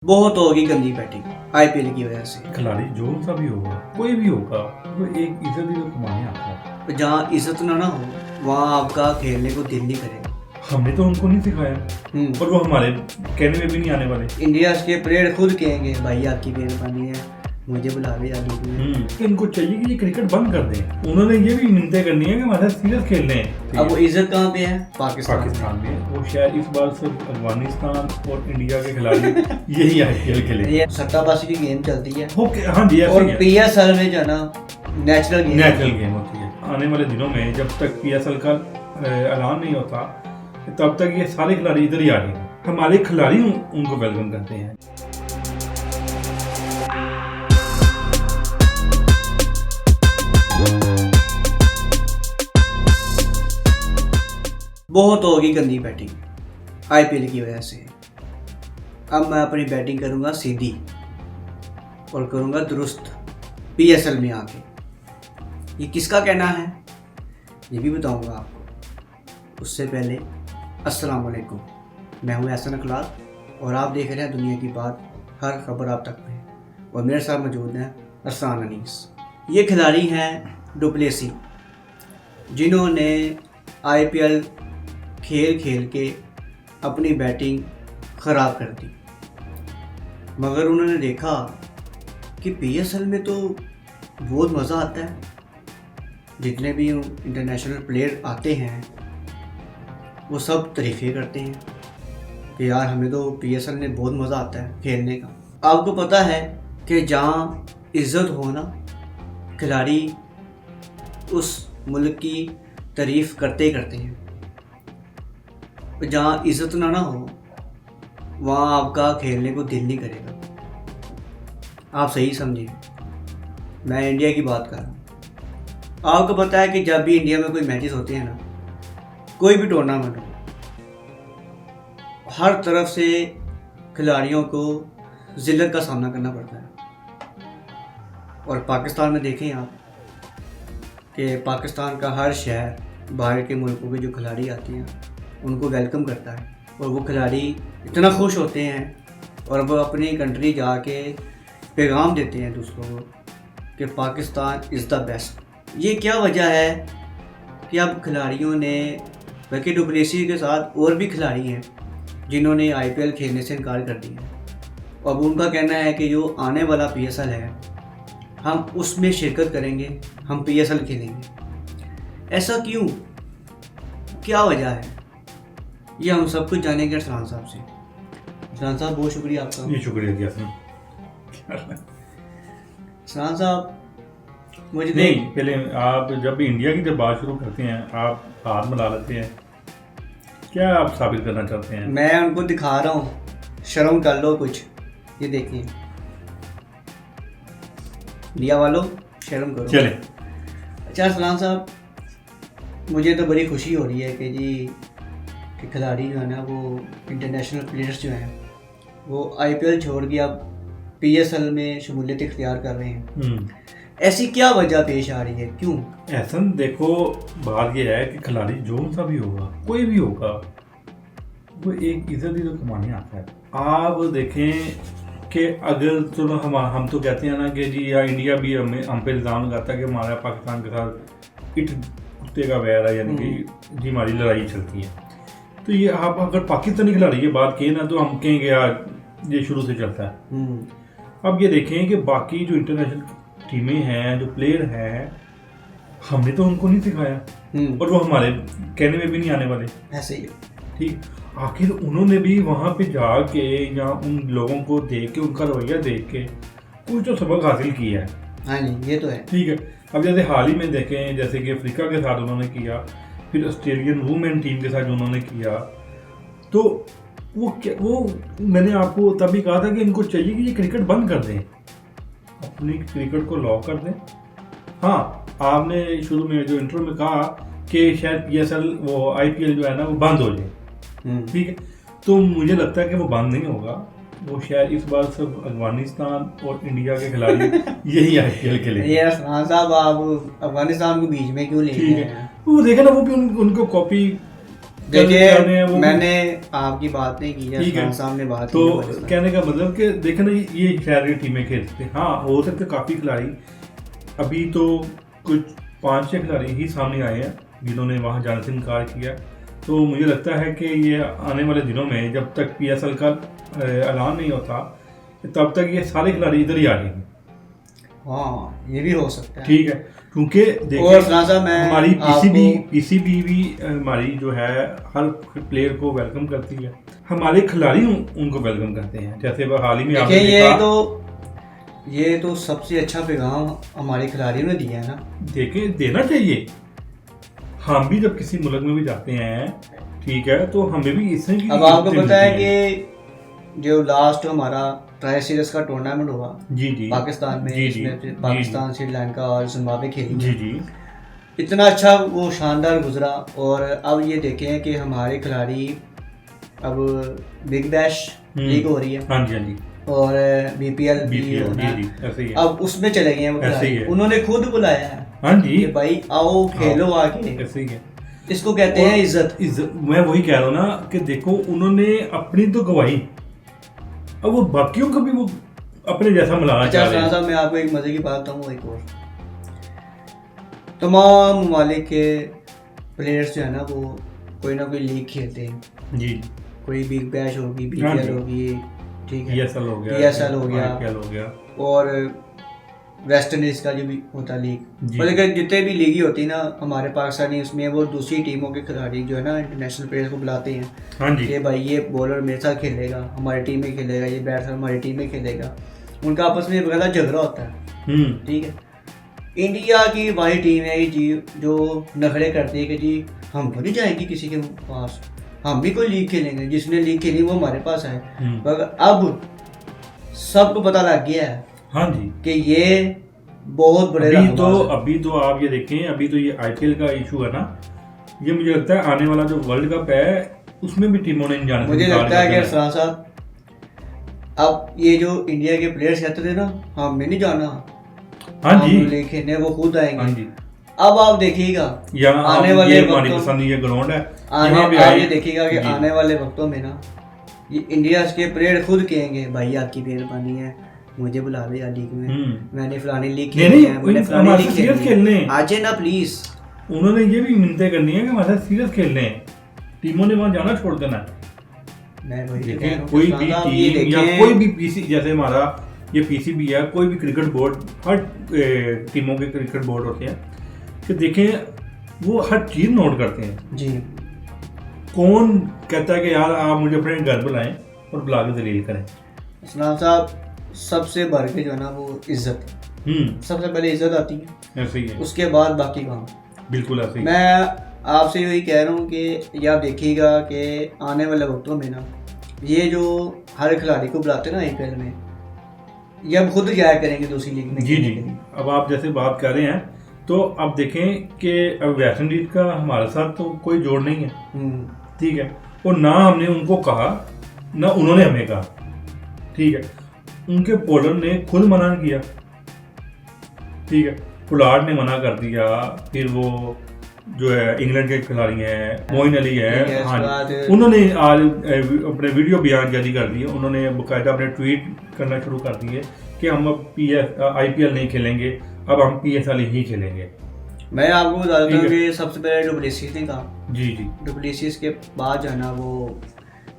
बहुत होगी गंदी बैटिंग आईपीएल की वजह से। खिलाड़ी जो सा भी होगा, कोई भी होगा, वो एक इज्जत ही तो कमाने आता है। तो जहाँ इज्जत ना हो वहाँ आपका खेलने को दिल नहीं करेगा। हमने तो उनको नहीं सिखाया और वो हमारे कहने में भी नहीं आने वाले। इंडिया के प्लेयर खुद कहेंगे भाई आपकी मेहरबानी है, मुझे बुला ले यार। इनको चाहिए कि ये क्रिकेट बंद कर दें। उन्होंने ये भी मिन्नतें करनी है कि हमारे साथ सीरियस खेल रहे हैं। अब वो इज्जत कहाँ पे है? पाकिस्तान में। वो शायद इस बार सिर्फ अफगानिस्तान और इंडिया के खिलाड़ी यही आईपीएल खेले। ये सट्टाबाजी की गेम चलती है। हाँ जी, और पीएसएल में जो है ना नेचुरल गेम होती है। आने वाले दिनों में जब तक पीएसएल का ऐलान नहीं होता तब तक ये सारे खिलाड़ी इधर ही आ रहे हैं। हमारे खिलाड़ी उनको वेलकम करते हैं। बहुत होगी गंदी बैटिंग आईपीएल की वजह से। अब मैं अपनी बैटिंग करूंगा सीधी और करूंगा दुरुस्त पीएसएल में आके। ये किसका कहना है ये भी बताऊंगा आपको। उससे पहले अस्सलाम वालेकुम, मैं हूं एहसन अखलाक और आप देख रहे हैं दुनिया की बात, हर खबर आप तक में। और मेरे साथ मौजूद हैं अरसान अनीस। ये खिलाड़ी हैं डुप्लेसी, जिन्होंने आईपीएल खेल खेल के अपनी बैटिंग ख़राब कर दी। मगर उन्होंने देखा कि पीएसएल में तो बहुत मज़ा आता है। जितने भी इंटरनेशनल प्लेयर आते हैं वो सब तारीफ़ें करते हैं कि यार हमें तो पीएसएल में बहुत मज़ा आता है खेलने का। आपको पता है कि जहाँ इज़्ज़त हो ना, खिलाड़ी उस मुल्क की तारीफ़ करते करते हैं। जहाँ इज़्ज़त ना हो वहाँ आपका खेलने को दिल नहीं करेगा। आप सही समझिए, मैं इंडिया की बात कर रहा हूँ। आपको पता है कि जब भी इंडिया में कोई मैचेस होते हैं ना, कोई भी टूर्नामेंट हो, हर तरफ से खिलाड़ियों को ज़िल्लत का सामना करना पड़ता है। और पाकिस्तान में देखें आप कि पाकिस्तान का हर शहर बाहर के मुल्कों के जो खिलाड़ी आते हैं उनको वेलकम करता है। और वो खिलाड़ी इतना खुश होते हैं और वो अपनी कंट्री जाके पैगाम देते हैं दूसरों को कि पाकिस्तान इज़ द बेस्ट। ये क्या वजह है कि अब खिलाड़ियों ने, बल्कि डुप्लेसी के साथ और भी खिलाड़ी हैं जिन्होंने आईपीएल खेलने से इनकार कर दिया। अब उनका कहना है कि जो आने वाला पीएसएल है हम उसमें शिरकत करेंगे, हम पीएसएल खेलेंगे। ऐसा क्यों, क्या वजह है, ये हम सब कुछ जानेंगे अरसान साहब से। अरसान साहब बहुत शुक्रिया आपका। ये शुक्रिया दिया अरसान साहब मुझे नहीं, पहले आप जब भी इंडिया की जब बात शुरू करते हैं आप हाथ मिला लेते हैं। क्या आप साबित करना चाहते हैं? मैं उनको दिखा रहा हूँ, शर्म कर लो कुछ। ये देखिए इंडिया वालों, शर्म करो। चले। अच्छा अरसान साहब, मुझे तो बड़ी खुशी हो रही है कि जी कि खिलाड़ी जो है ना, वो इंटरनेशनल प्लेयर्स जो हैं वो आईपीएल छोड़ के अब पीएसएल में शमूलियत इख्तियार कर रहे हैं। ऐसी क्या वजह पेश आ रही है, क्यों? ऐसा देखो, बात यह है कि खिलाड़ी जो सा भी होगा, कोई भी होगा, वो एक इज्जत ही तो कमाने आता है। आप देखें कि अगर चलो हम तो कहते हैं ना कि जी या इंडिया भी हम पे इल्ज़ाम लगाता है कि हमारा पाकिस्तान के साथ इट कुत्ते का वैर है, यानी कि जी हमारी लड़ाई चलती है। तो ये आप अगर पाकिस्तानी खिलाड़ी ये बात कहें ना तो हम कहेंगे यार ये शुरू से चलता है। अब ये देखें कि बाकी जो इंटरनेशनल टीमें हैं, जो प्लेयर हैं, हमने तो उनको नहीं सिखाया और वो हमारे कहने में भी नहीं आने वाले। ऐसे ही ठीक, आखिर उन्होंने भी वहाँ पे जाके या उन लोगों को देख के, उनका रवैया देख के कुछ तो सबक हासिल किया है। हाँ जी, ये तो है। ठीक है। अब जैसे हाल ही में देखें, जैसे कि अफ्रीका के साथ उन्होंने किया, फिर ऑस्ट्रेलियन वुमेन टीम के साथ जो उन्होंने किया, तो वो मैंने आपको तभी कहा था कि इनको चाहिए कि ये क्रिकेट बंद कर दें, अपनी क्रिकेट को लॉक कर दें। हाँ, आपने शुरू में जो इंटरव्यू में कहा कि शायद पीएसएल वो आईपीएल जो है ना वो बंद हो जाए। ठीक है, तो मुझे लगता है कि वो बंद नहीं होगा। वो शायद इस बार सिर्फ अफगानिस्तान और इंडिया के खिलाड़ी यही आईपीएल खेलेंगे। ये अरसान साहब आप अफगानिस्तान को बीच में क्यों ले रहे हैं? वो देखे ना, वो भी उनको कॉपी देखिए कहने हैं वो मैंने आपकी बात नहीं की है, ठीक है। खान साहब ने बात तो की है। कहने का मतलब कि देखे ना, ये खिलाड़ी टीमें खेलते हैं, हाँ हो सकते काफ़ी खिलाड़ी, अभी तो कुछ 5-6 खिलाड़ी ही सामने आए हैं जिन्होंने वहाँ जाने से इनकार किया। तो मुझे लगता है कि ये आने वाले दिनों में जब तक PSL का ऐलान नहीं होता तब तक ये सारे खिलाड़ी इधर ही आ जाएंगे। हाँ ये भी हो सकता है। ठीक है, क्योंकि और देखिए खान साहब मैं हमारी आपको- पीसीबी भी हमारी जो है हर प्लेयर को वेलकम करती है, हमारे खिलाड़ी उनको वेलकम करते हैं। जैसे हाल ही में आपने देखिए देखा, ये तो सबसे अच्छा पैगाम हमारे खिलाड़ियों ने दिया है ना। देखे देना चाहिए। हम भी जब किसी मुल्क में भी जाते हैं, ठीक है, तो हमें भी इससे की अब आपको इज्जत पता है मिलती कि जो लास्ट हमारा ट्राई सीरीज का टूर्नामेंट हुआ जी जी पाकिस्तान में, जी जी इसमें जी पाकिस्तान, श्रीलंका और जिम्बाब्वे खेली जी जी इतना अच्छा वो शानदार गुजरा। और अब ये देखें कि हमारे खिलाड़ी अब बिग बैश लीग हो रही है हाँ जी हाँ जी और BPL भी BPL होना है। जी जी ऐसे ही है, अब उसमें चले गए हैं वो ऐसे ही खिलाड़ी, है। उन्होंने खुद बुलाया है हाँ जी कि भाई आओ खेलो आके। ऐसे ही है। इसको कहते हैं इज्जत। मैं वही कह रहा हूँ ना कि देखो उन्होंने अपनी तो गवाही, अब वो बाकियों को भी वो अपने जैसा मिलाना अच्छा चाह रहे हैं। साहब मैं आपको एक मजे की बात बताऊँ, एक और तमाम ममालिक के प्लेयर्स जो है ना वो कोई ना कोई लीग खेलते हैं। जी कोई बिग बैश होगी, हाँ BPL जी। होगी, ठीक है, PSL हो गया, PSL हो गया, IPL हो गया, और वेस्ट इंडीज का जो भी होता लीग, जी। मतलब जितने भी लीगी होती है ना हमारे पाकिस्तानी, उसमें वो दूसरी टीमों के खिलाड़ी जो है ना इंटरनेशनल प्लेयर्स को बुलाते हैं हाँ जी कि भाई ये बॉलर मेरे साथ खेलेगा, हमारी टीम में खेलेगा, ये बैट्समैन हमारी टीम में खेलेगा। उनका आपस में बगैर झगड़ा होता है, ठीक है। इंडिया की वही टीम है जी जो नखरे करती है कि जी हम तो नहीं जाएंगे किसी के पास, हम भी कोई लीग खेलेंगे, जिसने लीग खेली वो हमारे पास है। मगर अब सबको पता लग गया है हाँ जी कि ये बहुत बड़े अभी तो आप ये देखें, अभी तो ये IPL का इशू है ना, ये मुझे लगता है आने वाला जो वर्ल्ड कप है उसमें भी टीमों ने जाने से मुझे इनकार लगता है कर कि देना। फरहान साहब अब ये जो इंडिया के प्लेयर्स कहते थे ना हमने नहीं जाना, हाँ जी हम खेलने वो खुद हाँ आएंगे। जी, अब आप देखिएगा यहाँ आने वाले ये हमारी वक्तों पसंद ये ग्राउंड है, आने यहाँ पे आप आए ये देखिएगा कि जी। आने वाले वक्तों में ना ये इंडिया के प्लेयर खुद कहेंगे भाई आपकी मेहरबानी है, मुझे बुला लो यार लीग में, मैंने फलानी लीग खेलनी है, मैंने फलानी हमारे लीग सीरियस खेलनी खेलने है, हैं। आ जाए ना प्लीज। उन्होंने ये भी मिन्नतें करनी है कि हमारे साथ सीरियस खेलने हैं, टीमों ने वहाँ जाना छोड़ देना है। मैं वही तो कह रहा देखें हूँ, कोई भी फरहान साहब, ये टीम या देखें- कोई भी पीसी, जैसे हमारा ये PCB है, कोई भी क्रिकेट बोर्ड, हर टीमों के क्रिकेट बोर्ड होते हैं कि देखें वो हर चीज़ नोट करते हैं। जी कौन कहता है कि यार आप मुझे अपने घर बुलाएं और बुला के दलील करें। फरहान साहब सबसे बढ़ के जो है ना वो इज्जत, सबसे पहले इज्जत आती है, ऐसे ही है, उसके बाद बाकी काम। बिल्कुल ऐसे ही। मैं आपसे यही कह रहा हूँ कि ये आप देखिएगा कि आने वाले वक्तों में ना ये जो हर खिलाड़ी को बुलाते हैं ना IPL में, ये अब खुद जाया करेंगे दूसरी लीग में जी खेलने जी, के लिए। अब आप जैसे बात कर रहे हैं तो अब देखें कि अब वेस्ट इंडीज का हमारे साथ तो कोई जोड़ नहीं है, ठीक है, और ना हमने उनको कहा ना उन्होंने हमें कहा, ठीक है, उनके बॉलर ने खुद मना किया, ठीक है, पुलार्ड ने मना कर दिया, फिर वो जो है इंग्लैंड के खिलाड़ी हैं मोइन अली ठीक है, है, इसके हाँ बाद- जी, उन्होंने आज अपने वीडियो बयान जारी कर दिए, उन्होंने बाकायदा अपने ट्वीट करना शुरू कर दिए कि हम अब IPL नहीं खेलेंगे, अब हम PSL ही खेलेंगे। मैं आपको बता देता ठीक हूँ है। कि सबसे पहले डुप्लेसिस ने कहा, जी जी डुप्लेसिस के बाद जो है ना वो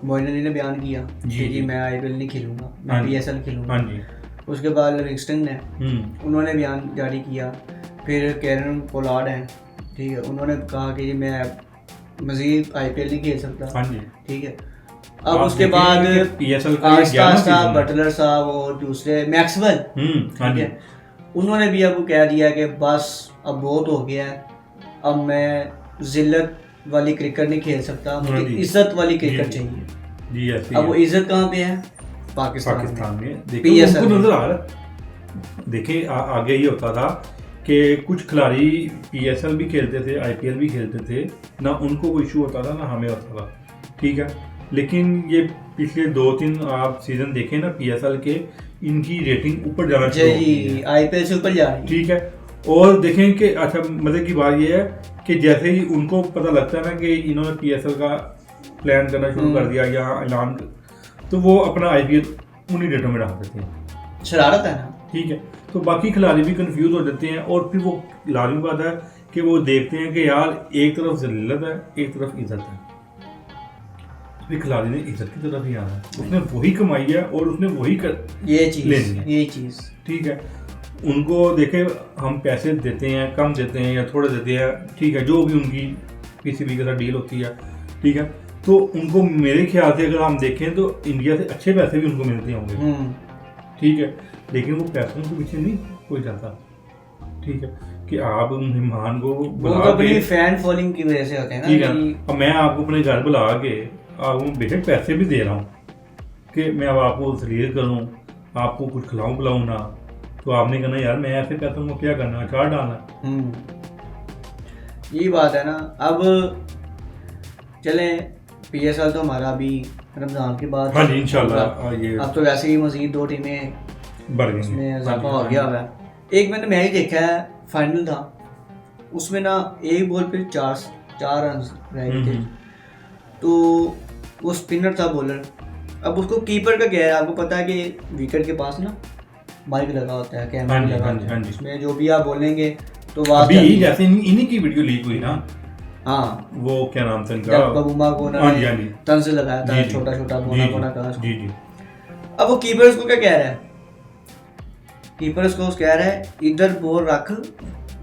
मोइन अली ने बयान किया जी, कि जी। जी मैं IPL नहीं खेलूंगा, मैं हाँ जी। PSL खेलूंगा। हाँ जी उसके बाद लिविंगस्टन ने उन्होंने बयान जारी किया, फिर कैरन पोलार्ड हैं, ठीक है, उन्होंने कहा कि मैं मज़ीद IPL नहीं खेल सकता, हाँ जी। ठीक है। अब आप उसके देखेंगे बाद कि PSL का ये आस्ता 11वां आस्ता सीजन है। बटलर साहब और दूसरे मैक्सवेल, हाँ ठीक जी है, उन्होंने भी अब कह दिया कि बस अब बहुत हो गया है, अब मैं जिल्लत वाली क्रिकेट नहीं खेल सकता, हाँ मुझे जी। इज्जत वाली क्रिकेट जी, चाहिए। जी ऐसे अब वो ही है। इज्जत कहाँ पे है? पाकिस्तान में देखो PSL उनको में। नजर आ रहा, देखिए आगे ये होता था कि कुछ खिलाड़ी PSL भी खेलते थे, IPL भी खेलते थे, ना उनको कोई इशू होता था ना हमें होता था, ठीक है, लेकिन ये पिछले 2-3 आप सीजन देखें ना PSL के, इनकी रेटिंग ऊपर जाना शुरू हो गई जी है, IPL से ऊपर जा रही है। ठीक है, और देखें कि अच्छा मजे की बात ये है कि जैसे ही उनको पता लगता है ना कि इन्होंने PSL का प्लान करना शुरू कर दिया या ऐलान, तो वो अपना IPL उन्हीं डेटों में डाल देते हैं। शरारत है ना। ठीक है, तो बाकी खिलाड़ी भी कंफ्यूज हो जाते हैं और फिर वो लाजमी बात है कि वो देखते हैं कि यार एक तरफ ज़िल्लत है, एक तरफ इज्जत है। फिर खिलाड़ी ने इज्जत की तरफ ही आना है, उसने वही कमाई है और उसने वही ये चीज़ ठीक है। उनको देखे हम पैसे देते हैं, कम देते हैं या थोड़े देते हैं, ठीक है, जो भी उनकी PCB के साथ डील होती है, ठीक है, तो उनको मेरे ख्याल से अगर हम देखें तो इंडिया से अच्छे पैसे भी उनको मिलते होंगे, ठीक है, लेकिन वो पैसों के पीछे नहीं कोई जाता, ठीक है, कि आप मेहमान को बुला के अपनी फैन फॉलोइंग की वजह से होते हैं ना, ठीक है। अब मैं आपको अपने घर बुला के आपको बेशक पैसे भी दे रहा हूँ कि मैं अब आपको जलील करूँ, आपको कुछ खिलाऊं पिलाऊं ना, तो आपने कहना यार मैं ऐसे पैसों को क्या करना, अचार डालना। यही बात है ना। अब चले PSL तो हमारा अभी रमजान के बाद, हाँ जी इंशाल्लाह, ये अब तो वैसे ही मजीद 2 टीमें बढ़ गई, उसमें इजाफा हो गया हुआ है। एक मैंने मैच देखा है, फाइनल था, उसमें ना एक बॉल पे 4 रन रह गए थे, तो वो स्पिनर था बॉलर। अब उसको कीपर का क्या है, आपको पता है कि विकेट के पास ना माइक लगा होता है, कैमरा लगा होता है, उसमें जो भी आप बोलेंगे तो अभी जैसे इन्हीं की वीडियो लीक हुई ना, हाँ वो क्या नाम था इनका, बबूमा को उन्होंने तंज से लगाया था, छोटा छोटा कोना का। जी। अब वो कीपर उसको क्या कह रहा है, कीपर उसको कह रहा है इधर बॉल रख,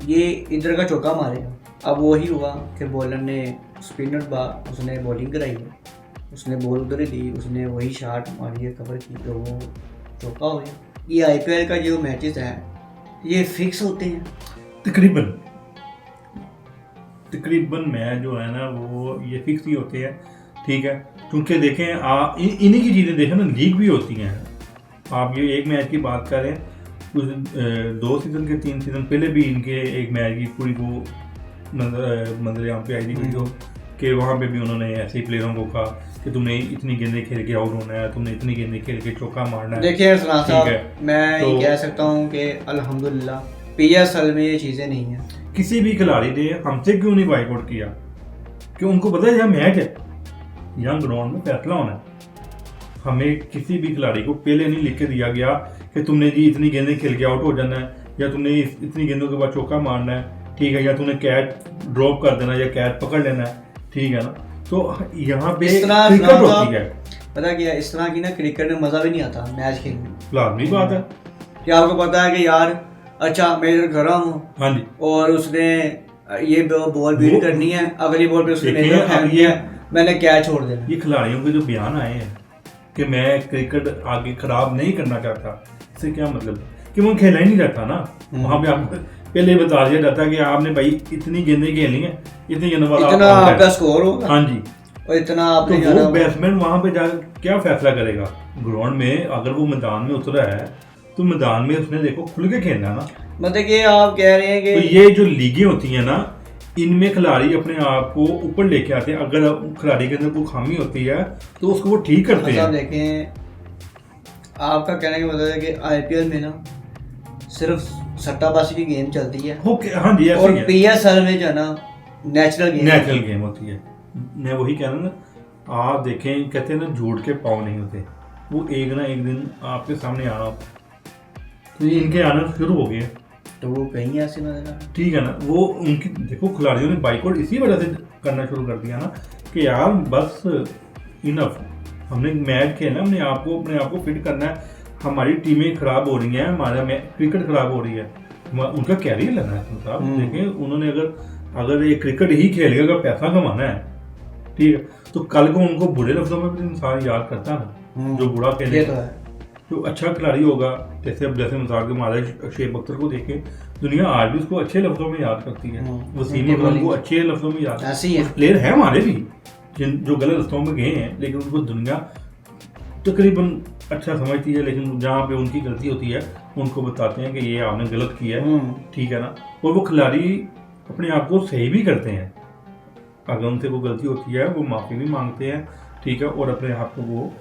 ये इधर का चौका मारेगा। अब वही हुआ कि बॉलर ने स्पिनर उसने बॉलिंग कराई है, उसने बॉल उधर ही दी, उसने वही शॉट मारी है, कवर की, तो वो चौका हो गया। ये IPL का जो मैचेस हैं ये फिक्स होते हैं तकरीबन मैच जो है ना वो ये फिक्स ही होते हैं, ठीक है, क्योंकि देखें इन्हीं की चीज़ें देखें ना, लीग भी होती हैं। आप ये एक मैच की बात करें, कुछ 2 सीज़न के 3 सीज़न पहले भी इनके एक मैच की पूरी को मतलब यहाँ पे आई थी वीडियो कि वहाँ पे भी उन्होंने ऐसे ही प्लेयरों को कहा कि तुमने इतनी गेंदें खेल के आउट होना है, तुमने इतनी गेंदें खेल के चौका मारना है। देखिए सलाम साहब, मैं ये कह सकता हूँ कि अल्हम्दुलिल्लाह PSL में ये चीज़ें नहीं हैं। किसी भी खिलाड़ी ने हमसे क्यों नहीं बाइकआउट किया, कि उनको पता है यह मैच है, यहाँ ग्राउंड में फैसला होना है। हमें किसी भी खिलाड़ी को पहले नहीं लिख के दिया गया कि तुमने जी इतनी गेंदें खेल के आउट हो जाना है, या तुमने इतनी गेंदों के बाद चौका मारना है, ठीक है, या तुमने कैच ड्रॉप कर देना या कैच पकड़ लेना है, ठीक है ना। तो यहाँ पे क्रिकेट होती है, पता क्या, इस तरह की ना क्रिकेट में मज़ा भी नहीं आता मैच खेलने में। लाजमी बात है कि आपको पता है कि यार अच्छा मैं इधर खड़ा हूँ, हाँ जी, और उसने ये बॉल बीट करनी है, अगली बॉल पे उसने फेंकनी है, मैंने कैच छोड़ देना। ये खिलाड़ियों के जो बयान आए हैं कि मैं क्रिकेट आगे खराब नहीं करना चाहता, इससे क्या मतलब कि वो खेला ही नहीं जाता ना। वहाँ पे आपको पहले ही बता दिया जाता है कि आपने भाई इतनी गेंदें खेलनी है, इतनी गेंदों बाद इतना आपका स्कोर होगा, हाँ जी, और इतना आपने तो वो बैट्समैन वहाँ पे जाकर क्या फैसला करेगा। ग्राउंड में अगर वो मैदान में उतरा है तो मैदान में उसने देखो खुल के खेलना ना। मतलब कि आप कह रहे हैं कि तो ये जो लीगें होती हैं ना, इनमें खिलाड़ी अपने आप को ऊपर लेके आते हैं। अगर खिलाड़ी के अंदर कोई खामी होती है तो उसको वो ठीक करते हैं। देखें, आपका कहने का मतलब है कि IPL में ना सिर्फ सट्टाबाजी की गेम चलती है, हाँ जी, और PSL में जो है ना नेचुरल गेम होती है। मैं वही कह रहा हूँ ना, आप देखें, कहते हैं ना झूठ के पाँव नहीं होते, वो एक ना एक दिन आपके सामने आना, तो इनके आना शुरू हो गए, तो वो कहीं ऐसे ना, ठीक है ना। वो उनकी देखो खिलाड़ियों ने बाइकआउट इसी वजह से करना शुरू कर दिया ना कि यार बस इनफ, हमने मैच खेलना, हमने अपने आप को फिट करना है, हमारी टीमें खराब हो रही हैं, हमारा क्रिकेट खराब हो रही है, उनका कैरियर लेना है साहब। देखें, उन्होंने अगर ये क्रिकेट ही खेल के अगर पैसा कमाना है, ठीक है, तो कल को उनको बुरे लफ्जों में भी इंसान याद करता है ना, जो बुरा खेले तो अच्छा खिलाड़ी होगा। जैसे मिसाल के मारे शेख अख्तर को देखे, दुनिया आज भी उसको अच्छे लफ्जों में याद करती है, वसीम अकरम को अच्छे लफ्जों में याद, प्लेयर है हमारे भी जो गलत रास्तों में गए हैं, लेकिन उनको दुनिया तकरीबन अच्छा समझती है, लेकिन जहाँ पे उनकी गलती होती है उनको बताते हैं कि ये आपने गलत किया है, ठीक है ना। और वो खिलाड़ी अपने आप को सही भी करते हैं, अगर उनसे कोई गलती होती है वो माफ़ी भी मांगते हैं, ठीक है, और अपने आप को वो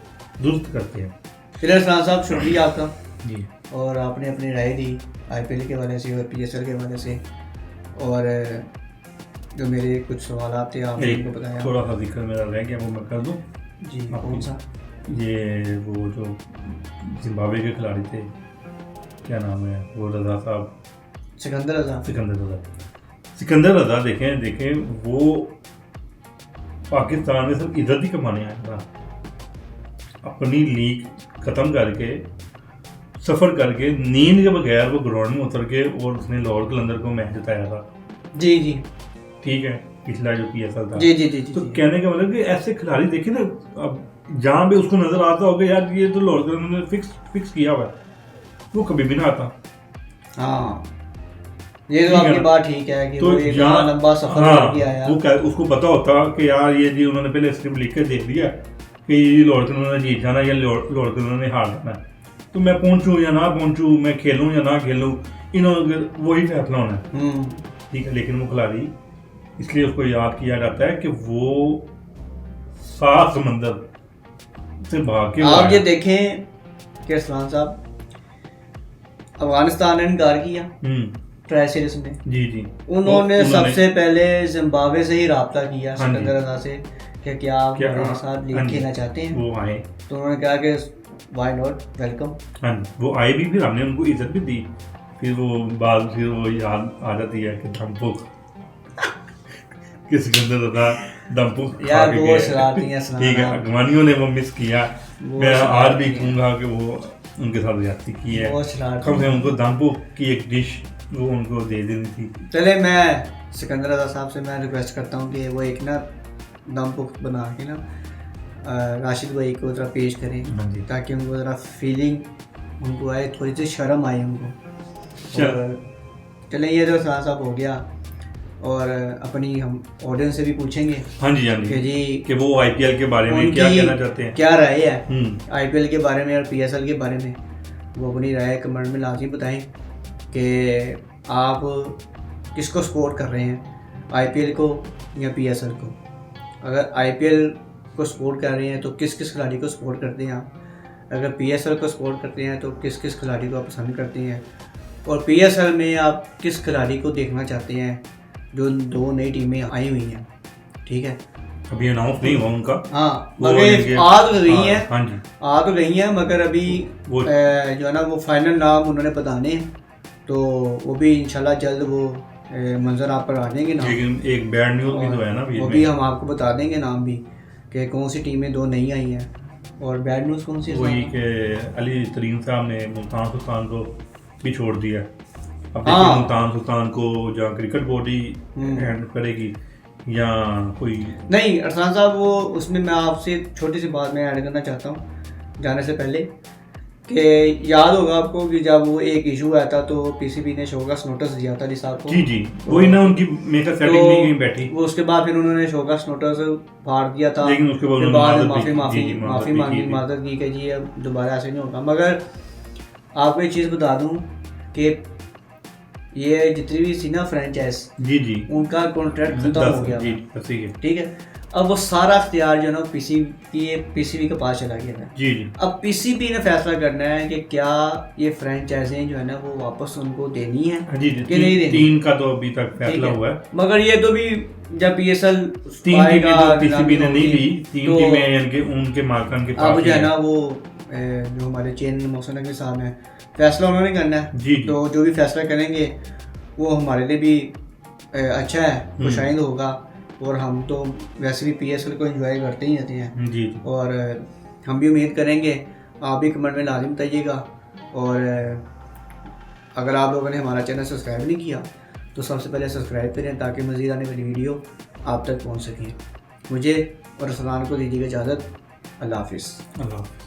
दुरुस्त करते हैं। फिर साहब शुक्रिया आपका जी, और आपने अपनी राय दी IPL के हवाले से और PSL के हवाले से, और जो मेरे कुछ सवाल थे आपने एक उनको बताया। थोड़ा सा जिक्र मेरा रह गया, वो मैं कर दूं। जी कौन सा? ये वो जो जिम्बाब्वे के खिलाड़ी थे, क्या नाम है वो, रजा साहब, सिकंदर रजा। सिकंदर रजा देखें वो पाकिस्तान में सिर्फ इज्जत ही कमाने आया था। अपनी लीग ख़त्म करके, सफ़र करके, नींद के बगैर वो ग्राउंड में उतर के और उसने लाहौर कलंदर को मैच जिताया था। जी जी ठीक है, पिछला जो PSL था। जी जी जी तो जी। कहने का मतलब कि ऐसे खिलाड़ी देखे ना, अब जहाँ भी उसको नजर आता होगा यार ये तो लाहौर कलंदर ने फिक्स किया हुआ है, वो कभी भी ना आता। हाँ ये तो ठीक है आपकी ना? बात ठीक है कि तो वो एक जहाँ- लंबा सफर हाँ, करके आया। उसको पता होता कि यार ये जी उन्होंने पहले स्क्रिप्ट लिख के दे दिया कि ये लाहौर कलंदर ने जीत जाना या लाहौर कलंदर ने हार जाना है, तो मैं पहुंचूं या ना पहुंचूं, मैं खेलूं या ना खेलूं, इन्होंने वही फैसला होना है। ठीक है, लेकिन वो खिलाड़ी इसलिए उसको याद किया जाता है कि वो 7 समंदर से भाग के वो आप ये आया। देखें कि अरसलान साहब, अफगानिस्तान ने इनकार किया ट्राई सीरीज में। जी उन्होंने सबसे पहले जिम्बाब्वे से ही राब्ता किया हाँ जी। सिकंदर रजा से कि क्या आप क्या- हमारे साथ हाँ लीग जी। खेलना चाहते हैं। वो आए, तो उन्होंने कहा कि व्हाई नॉट, वेलकम। हाँ वो आए भी, फिर हमने उनको इज्जत भी दी। फिर वो याद आ जाती है कि दमपुख कि सिकंदर रजा दमपुख खा यार के वो गए। शरारती हैं सलाना। ठीक है, अगवानियों ने वो मिस किया। वो मैं आज शरारती भी हैं। कहूँगा कि वो उनके साथ ज्यादती की है। बहुत शरारती कम से हैं। कम उनको दमपुख की एक डिश वो उनको दे देनी थी। चले मैं सिकंदर रजा साहब से मैं रिक्वेस्ट करता हूँ कि वो एक ना दम पुख्त बना के ना राशिद भाई को ज़रा पेश करें, हाँ जी। ताकि उनको ज़रा फीलिंग उनको आए, थोड़ी सी शर्म आए उनको। चल। और चलें ये तो साहब हो गया, और अपनी हम ऑडियंस से भी पूछेंगे हाँ जी कि जी कि वो IPL के बारे में क्या उनकी कहना चाहते हैं। क्या राय है हम्म। IPL के बारे में और PSL के बारे में। वो अपनी राय कमेंट में लाजमी बताएं कि आप किसको सपोर्ट कर रहे हैं, IPL को या PSL को। अगर IPL को सपोर्ट कर रहे हैं तो किस किस खिलाड़ी को सपोर्ट करते हैं आप, अगर PSL को सपोर्ट करते हैं तो किस किस खिलाड़ी को आप पसंद करते हैं, और PSL में आप किस खिलाड़ी को देखना चाहते हैं जो 2 नई टीमें आई हुई हैं। ठीक है, अभी अनाउंस नहीं हुआ उनका। हाँ वो मगर इनके- आ तो गई हैं, हाँ जी। आ तो गई हैं, मगर अभी वो- जो है ना वो फाइनल नाम उन्होंने बताने हैं, तो वो भी इंशाल्लाह जल्द वो मंजर आप पर आ जाएंगे नाम। लेकिन एक बैड न्यूज़ भी तो है ना बीच वो में। भी हम आपको बता देंगे नाम भी कि कौन सी टीमें 2 नहीं आई हैं। और बैड न्यूज़ कौन सी है? वही कि अली तरीन साहब ने मुल्तान सुल्तान को भी छोड़ दिया। अब हाँ। देखिए मुल्तान सुल्तान को जहाँ क्रिकेट बोर्ड ही हैंड करेगी या कोई। नहीं अरसान साहब, वो उसमें मैं आपसे एक छोटी सी बात मैं ऐड करना चाहता हूँ जाने से पहले, कि याद होगा आपको कि जब वो एक इशू आया था तो PCB ने शोकस नोटिस दिया था अली साहब को। जी वही ना, उनकी मेकर सेटिंग नहीं कहीं बैठी। वो उसके बाद फिर उन्होंने शोकस नोटिस फाड़ दिया था, लेकिन उसके बाद फिर उन्होंने बाद में माफ़ी माफ़ी जी, माफ़ी माफ़ी मांगी, की थी। मादत की कि जी अब दोबारा ऐसे नहीं होगा। मगर आपको एक चीज़ बता दूं कि ये जितनी भी थी ना फ्रेंचाइज, जी उनका कॉन्ट्रैक्ट खत्म हो गया जी था। ठीक है। ठीक है, अब वो सारा इख्तियार जो है ना PCB के पास चला गया था। जी अब PCB ने फैसला करना है कि क्या ये फ्रेंचाइजें जो है ना वो वापस उनको देनी है हाँ जी कि नहीं देनी। 3 का तो अभी तक ठीक फैसला हुआ है। मगर ये तो भी जब PSL 3 आएगा, टीमें तो PCB ने नहीं होगी, ली, 3 तो टीमें उनके मालिकान के अब पास जो है ही ना वो जो हमारे चेन मोहसिन नकवी साहब हैं, फैसला उन्होंने करना है। जी। तो जो भी फैसला करेंगे वो हमारे लिए भी अच्छा है, खुशाइंद होगा, और हम तो वैसे भी PSL को एंजॉय करते ही रहते हैं। जी और हम भी उम्मीद करेंगे, आप भी कमेंट में लाजिम बताइएगा। और अगर आप लोगों ने हमारा चैनल सब्सक्राइब नहीं किया तो सबसे पहले सब्सक्राइब करें ताकि मज़ीद आने वाली वीडियो आप तक पहुंच सकें। मुझे और सलाम को दीजिएगा इजाज़त। अल्लाह हाफिज़। अल्लाह हाफ़िज़।